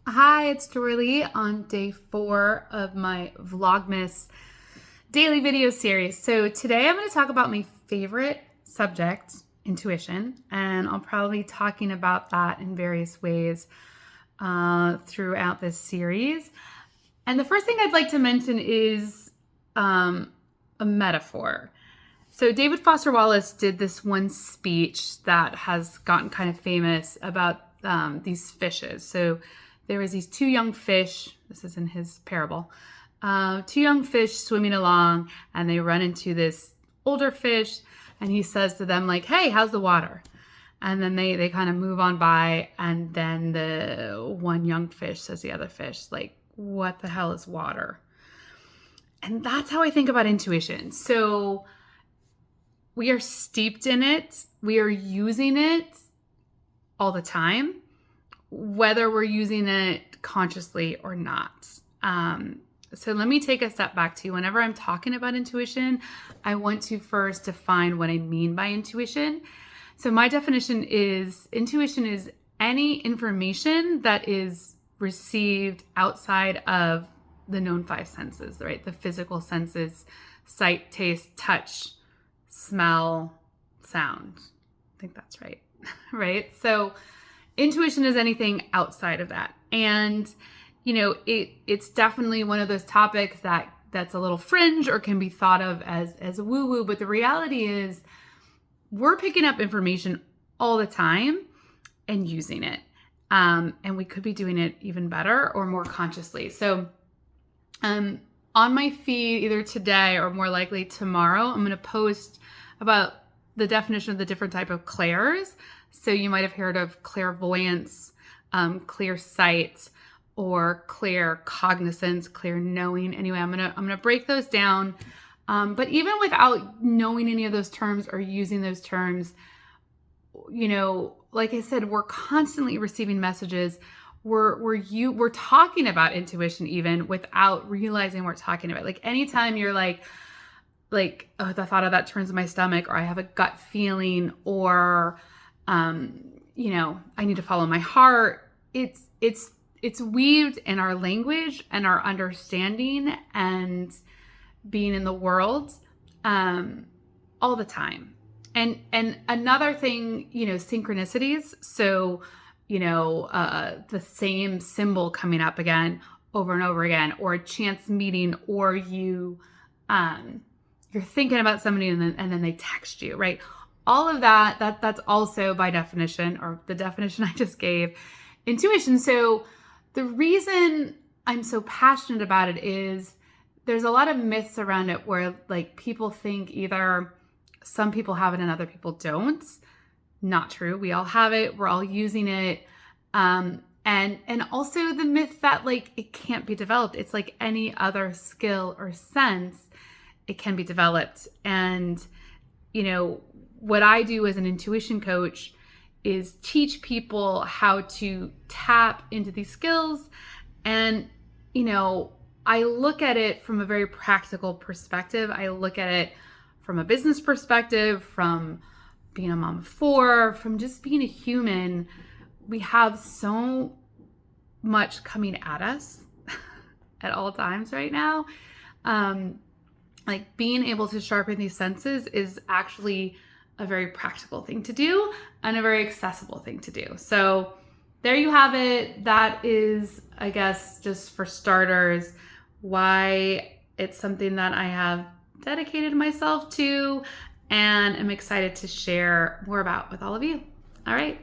Hi, it's Dorlee on day 4 of my Vlogmas daily video series. So today I'm going to talk about my favorite subject, intuition, and I'll probably be talking about that in various ways throughout this series. And the first thing I'd like to mention is a metaphor. So David Foster Wallace did this one speech that has gotten kind of famous about these fishes. So there was these two young fish. This is in his parable. Two young fish swimming along, and they run into this older fish, and he says to them, like, "Hey, how's the water?" And then they kind of move on by, and then the one young fish says to the other fish, like, "What the hell is water?" And that's how I think about intuition. So we are steeped in it. We are using it all the time, whether we're using it consciously or not. So let me take a step back to whenever I'm talking about intuition, I want to first define what I mean by intuition. So my definition is intuition is any information that is received outside of the known five senses, right? The physical senses, sight, taste, touch, smell, sound. I think that's right, right? So intuition is anything outside of that. And, you know, it's definitely one of those topics that's a little fringe or can be thought of as woo-woo. But the reality is we're picking up information all the time and using it. And we could be doing it even better or more consciously. So on my feed, either today or more likely tomorrow, I'm going to post about the definition of the different type of clairs. So you might have heard of clairvoyance, clear sight, or clear cognizance, clear knowing. Anyway, I'm gonna break those down. But even without knowing any of those terms or using those terms, you know, like I said, we're constantly receiving messages. We're talking about intuition even without realizing we're talking about it. Like anytime you're like, oh, the thought of that turns my stomach, or I have a gut feeling, or you know, I need to follow my heart. It's weaved in our language and our understanding and being in the world all the time. And another thing, you know, synchronicities. So, you know, the same symbol coming up again over and over again, or a chance meeting, or you're thinking about somebody and then they text you, right? All of that's also by definition, or the definition I just gave, intuition. So the reason I'm so passionate about it is there's a lot of myths around it where like people think either some people have it and other people don't. Not true. We all have it. We're all using it. And also the myth that like it can't be developed. It's like any other skill or sense, it can be developed. And, you know, what I do as an intuition coach is teach people how to tap into these skills. And, you know, I look at it from a very practical perspective. I look at it from a business perspective, from being a mom of 4, from just being a human. We have so much coming at us at all times right now. Like being able to sharpen these senses is actually a very practical thing to do and a very accessible thing to do. So there you have it. That is, I guess, just for starters, why it's something that I have dedicated myself to and am excited to share more about with all of you. All right.